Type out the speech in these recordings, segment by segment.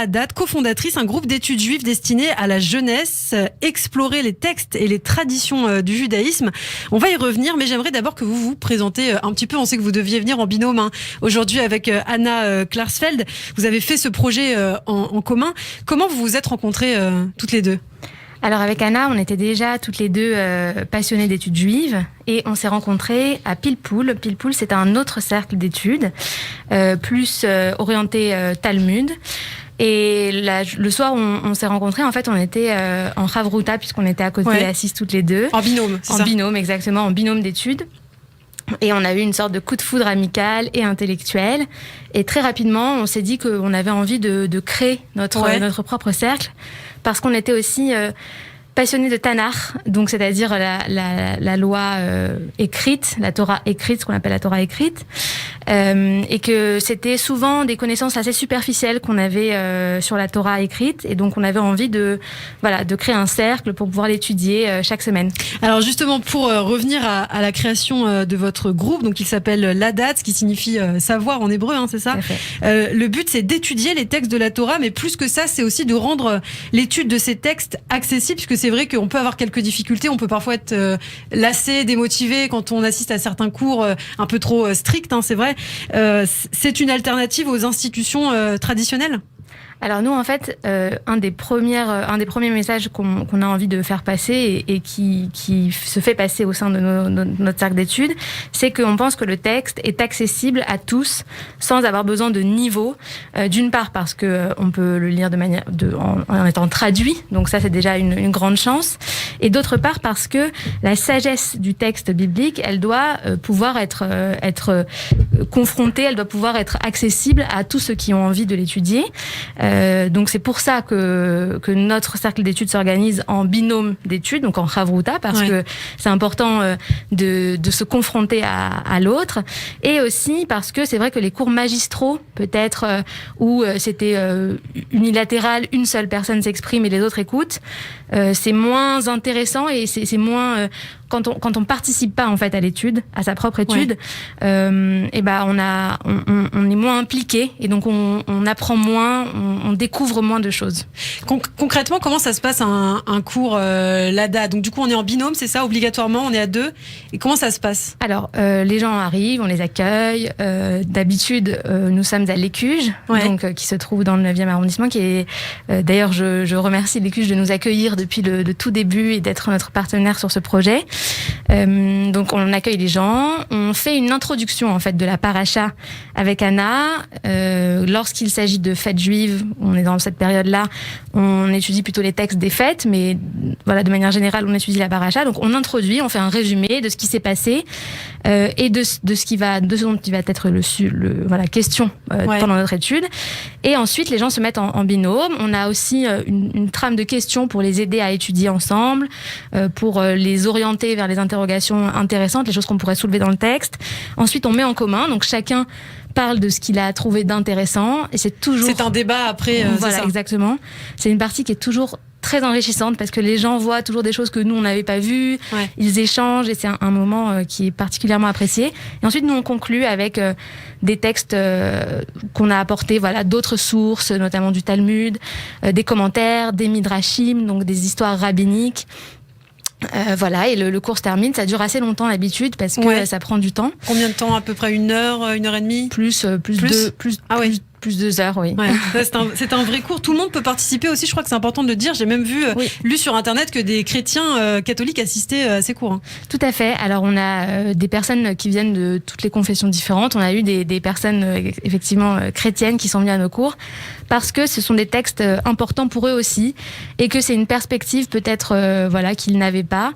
Haddad, cofondatrice, un groupe d'études juives destiné à la jeunesse, explorer les textes et les traditions du judaïsme. On va y revenir, mais j'aimerais d'abord que vous vous présentez un petit peu. On sait que vous deviez venir en binôme aujourd'hui avec Anna Klarsfeld. Vous avez fait ce projet en commun. Comment vous vous êtes rencontrées toutes les deux ? Alors avec Anna, on était déjà toutes les deux passionnées d'études juives et on s'est rencontrées à Pilpoul. Pilpoul, c'est un autre cercle d'études, plus orienté Talmud. Et le soir, on s'est rencontrés. En fait, on était en Chavruta, puisqu'on était à côté, assises toutes les deux. En binôme, c'est ça ? En binôme, exactement, en binôme d'études. Et on a eu une sorte de coup de foudre amical et intellectuel. Et très rapidement, on s'est dit qu'on avait envie de créer notre propre cercle, parce qu'on était aussi passionnés de Tanakh, donc c'est-à-dire la loi écrite, la Torah écrite, ce qu'on appelle la Torah écrite, et que c'était souvent des connaissances assez superficielles qu'on avait sur la Torah écrite, et donc on avait envie de créer un cercle pour pouvoir l'étudier chaque semaine. Alors justement, pour revenir à la création de votre groupe, donc il s'appelle l'Haddad, ce qui signifie savoir en hébreu, c'est ça ? Le but, c'est d'étudier les textes de la Torah, mais plus que ça, c'est aussi de rendre l'étude de ces textes accessibles, puisque c'est vrai qu'on peut avoir quelques difficultés, on peut parfois être lassé, démotivé quand on assiste à certains cours un peu trop stricts, c'est vrai. C'est une alternative aux institutions traditionnelles ? Alors nous, en fait, un des premiers messages qu'on a envie de faire passer et qui se fait passer au sein de notre cercle d'études, c'est qu'on pense que le texte est accessible à tous sans avoir besoin de niveau. D'une part parce que on peut le lire en étant traduit, donc ça c'est déjà une grande chance. Et d'autre part parce que la sagesse du texte biblique, elle doit pouvoir être confrontée, elle doit pouvoir être accessible à tous ceux qui ont envie de l'étudier. Donc c'est pour ça que notre cercle d'études s'organise en binôme d'études, donc en Chavruta, parce que c'est important de se confronter à l'autre, et aussi parce que c'est vrai que les cours magistraux, peut-être, où c'était unilatéral, une seule personne s'exprime et les autres écoutent, c'est moins intéressant et c'est moins... Quand on participe pas en fait à l'étude, à sa propre étude, on est moins impliqué et donc on apprend moins, on découvre moins de choses. Concrètement, comment ça se passe un cours l'ADA ? Donc du coup, on est en binôme, c'est ça, obligatoirement, on est à deux. Et comment ça se passe ? Alors, les gens arrivent, on les accueille. D'habitude, nous sommes à l'Écuge, donc qui se trouve dans le 9e arrondissement, qui est d'ailleurs, je remercie l'Écuge de nous accueillir depuis le tout début et d'être notre partenaire sur ce projet. Donc on accueille les gens, on fait une introduction en fait de la paracha avec Anna. Lorsqu'il s'agit de fêtes juives, on est dans cette période-là, on étudie plutôt les textes des fêtes, mais voilà, de manière générale, on étudie la paracha. Donc on introduit, on fait un résumé de ce qui s'est passé et de ce dont il va être question pendant notre étude. Et ensuite, les gens se mettent en binôme. On a aussi une trame de questions pour les aider à étudier ensemble, pour les orienter vers les interrogations intéressantes, les choses qu'on pourrait soulever dans le texte. Ensuite, on met en commun, donc chacun parle de ce qu'il a trouvé d'intéressant, et c'est un débat après. Voilà, c'est ça. Exactement. C'est une partie qui est toujours très enrichissante parce que les gens voient toujours des choses que nous on n'avait pas vues, ils échangent et c'est un moment qui est particulièrement apprécié. Et ensuite nous on conclut avec des textes qu'on a apportés, d'autres sources, notamment du Talmud, des commentaires, des midrashim, donc des histoires rabbiniques. Et le cours se termine. Ça dure assez longtemps d'habitude parce que ça prend du temps. Combien de temps ? À peu près 1 heure, 1 heure et demie ? Plus 2 heures, oui. C'est un vrai cours. Tout le monde peut participer aussi. Je crois que c'est important de le dire. J'ai même lu sur Internet que des chrétiens catholiques assistaient à ces cours. Tout à fait. Alors, on a des personnes qui viennent de toutes les confessions différentes. On a eu des personnes, effectivement, chrétiennes qui sont venues à nos cours parce que ce sont des textes importants pour eux aussi et que c'est une perspective peut-être qu'ils n'avaient pas.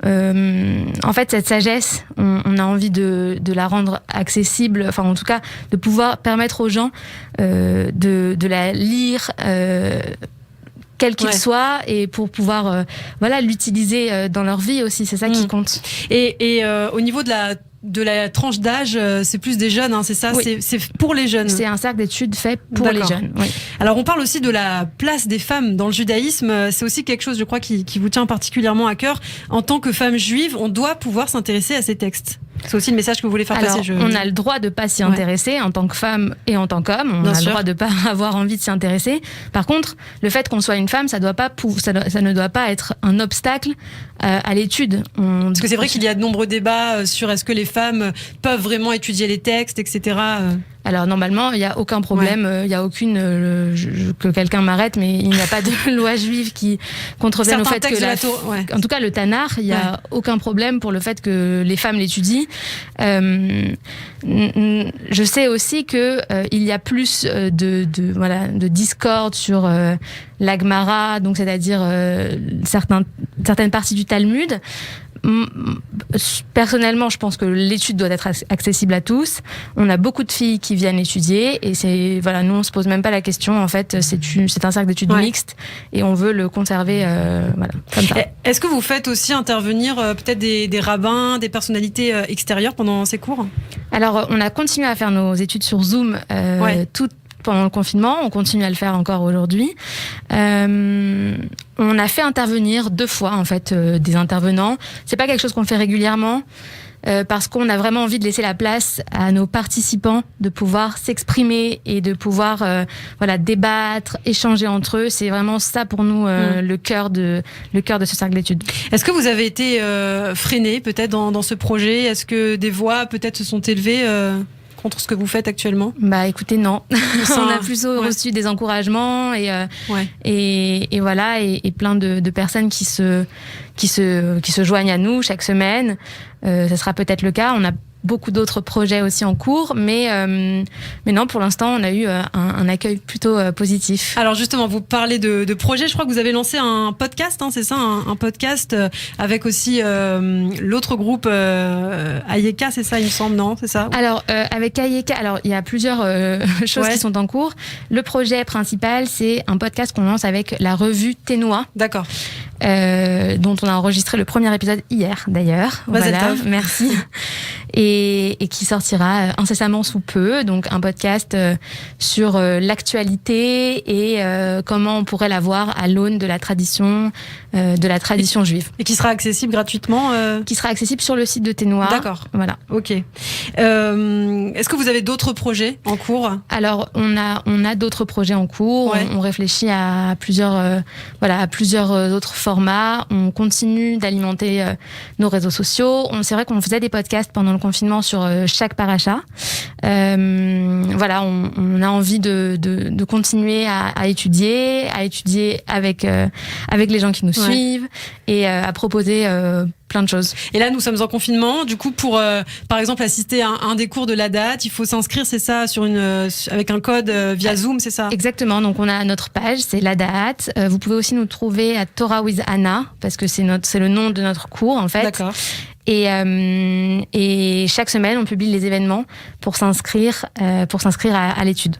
En fait, cette sagesse, on a envie de la rendre accessible, enfin en tout cas de pouvoir permettre aux gens de la lire quel qu'il soit et pour pouvoir l'utiliser dans leur vie aussi, c'est ça qui compte. Et au niveau de la tranche d'âge, c'est plus des jeunes, c'est ça ? Oui. C'est pour les jeunes. C'est un cercle d'études fait pour les jeunes. Oui. Alors on parle aussi de la place des femmes dans le judaïsme. C'est aussi quelque chose, je crois, qui vous tient particulièrement à cœur. En tant que femme juive, on doit pouvoir s'intéresser à ces textes. C'est aussi le message que vous voulez faire passer. On a le droit de pas s'y intéresser en tant que femme et en tant qu'homme. On a le droit de pas avoir envie de s'y intéresser. Par contre, le fait qu'on soit une femme, ça ne doit pas être un obstacle à l'étude. Parce que c'est vrai qu'il y a de nombreux débats sur est-ce que les femmes peuvent vraiment étudier les textes, etc. Alors normalement, il n'y a aucun problème, il n'y a aucune que quelqu'un m'arrête, mais il n'y a pas de loi juive qui contrevienne au fait que en tout cas le Tanakh, il n'y a aucun problème pour le fait que les femmes l'étudient. Je sais aussi que il y a plus de discorde sur la Gemara, donc c'est-à-dire certaines parties du Talmud. Personnellement, je pense que l'étude doit être accessible à tous. On a beaucoup de filles qui viennent étudier et nous on se pose même pas la question. En fait, c'est un cercle d'études mixte et on veut le conserver comme ça. Est-ce que vous faites aussi intervenir peut-être des rabbins, des personnalités extérieures pendant ces cours ? Alors, on a continué à faire nos études sur Zoom pendant le confinement, on continue à le faire encore aujourd'hui. On a fait intervenir 2 fois en fait des intervenants. C'est pas quelque chose qu'on fait régulièrement parce qu'on a vraiment envie de laisser la place à nos participants de pouvoir s'exprimer et de pouvoir débattre, échanger entre eux. C'est vraiment ça pour nous le cœur de ce cercle d'études. Est-ce que vous avez été freiné peut-être dans ce projet ? Est-ce que des voix peut-être se sont élevées contre ce que vous faites actuellement ? Bah écoutez, non. On a plutôt reçu des encouragements et plein de personnes qui se joignent à nous chaque semaine. Ça sera peut-être le cas. On a beaucoup d'autres projets aussi en cours, mais non, pour l'instant, on a eu un accueil plutôt positif. Alors justement, vous parlez de projets, je crois que vous avez lancé un podcast, c'est ça, un podcast avec aussi l'autre groupe Ayeka, c'est ça, il me semble, non, c'est ça ? Alors, avec Ayeka, il y a plusieurs choses qui sont en cours. Le projet principal, c'est un podcast qu'on lance avec la revue Ténois. D'accord. Dont on a enregistré le premier épisode hier, d'ailleurs. Voilà, merci. Et qui sortira incessamment sous peu. Donc un podcast sur l'actualité et comment on pourrait la voir à l'aune de la tradition juive. Et qui sera accessible gratuitement Qui sera accessible sur le site de Ténois. D'accord. Voilà. Ok. Est-ce que vous avez d'autres projets en cours ? Alors on a d'autres projets en cours. Ouais. On réfléchit à plusieurs autres formats. On continue d'alimenter nos réseaux sociaux. C'est vrai qu'on faisait des podcasts pendant le confinement sur chaque paracha. On a envie de continuer à étudier avec les gens qui nous suivent et à proposer plein de choses. Et là, nous sommes en confinement. Du coup, pour, par exemple, assister à un des cours de l'ADAT, il faut s'inscrire, c'est ça, avec un code via Zoom, c'est ça ? Exactement. Donc, on a notre page, c'est l'ADAT. Vous pouvez aussi nous trouver à Torah with Anna, parce que c'est le nom de notre cours, en fait. D'accord. Et chaque semaine, on publie les événements pour s'inscrire à l'étude.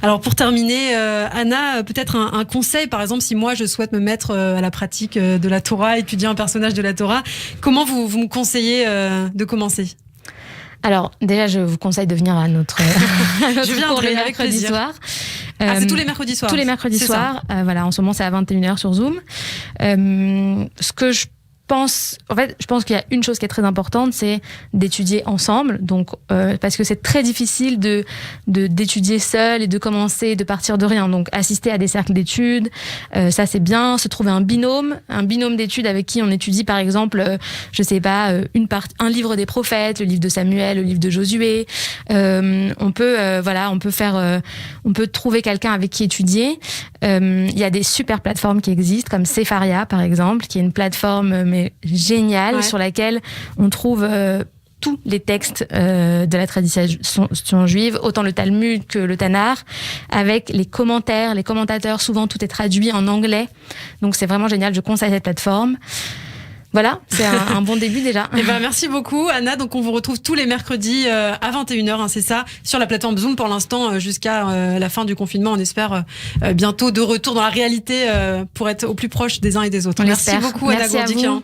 Alors pour terminer, Anna, peut-être un conseil, par exemple, si moi je souhaite me mettre à la pratique de la Torah, étudier un personnage de la Torah, comment vous me conseillez de commencer ? Alors déjà, je vous conseille de venir à notre cours le mercredi soir. C'est tous les mercredis soirs ? Tous les mercredis soirs. En ce moment, c'est à 21h sur Zoom. Ce que je pense qu'il y a une chose qui est très importante, c'est d'étudier ensemble. Donc, parce que c'est très difficile d'étudier seul et de commencer, de partir de rien. Donc, assister à des cercles d'études, ça c'est bien. Se trouver un binôme d'études avec qui on étudie, par exemple, un livre des prophètes, le livre de Samuel, le livre de Josué. On peut trouver quelqu'un avec qui étudier. Il y a des super plateformes qui existent, comme Sefaria, par exemple, qui est une plateforme géniale sur laquelle on trouve tous les textes de la tradition juive, autant le Talmud que le Tanakh, avec les commentaires, les commentateurs. Souvent, tout est traduit en anglais. Donc, c'est vraiment génial. Je conseille cette plateforme. Voilà, c'est un bon début déjà. Et merci beaucoup, Anna. Donc, on vous retrouve tous les mercredis à 21h, c'est ça, sur la plateforme Zoom pour l'instant, jusqu'à la fin du confinement. On espère bientôt de retour dans la réalité pour être au plus proche des uns et des autres. Merci beaucoup, Anna Gourdikian.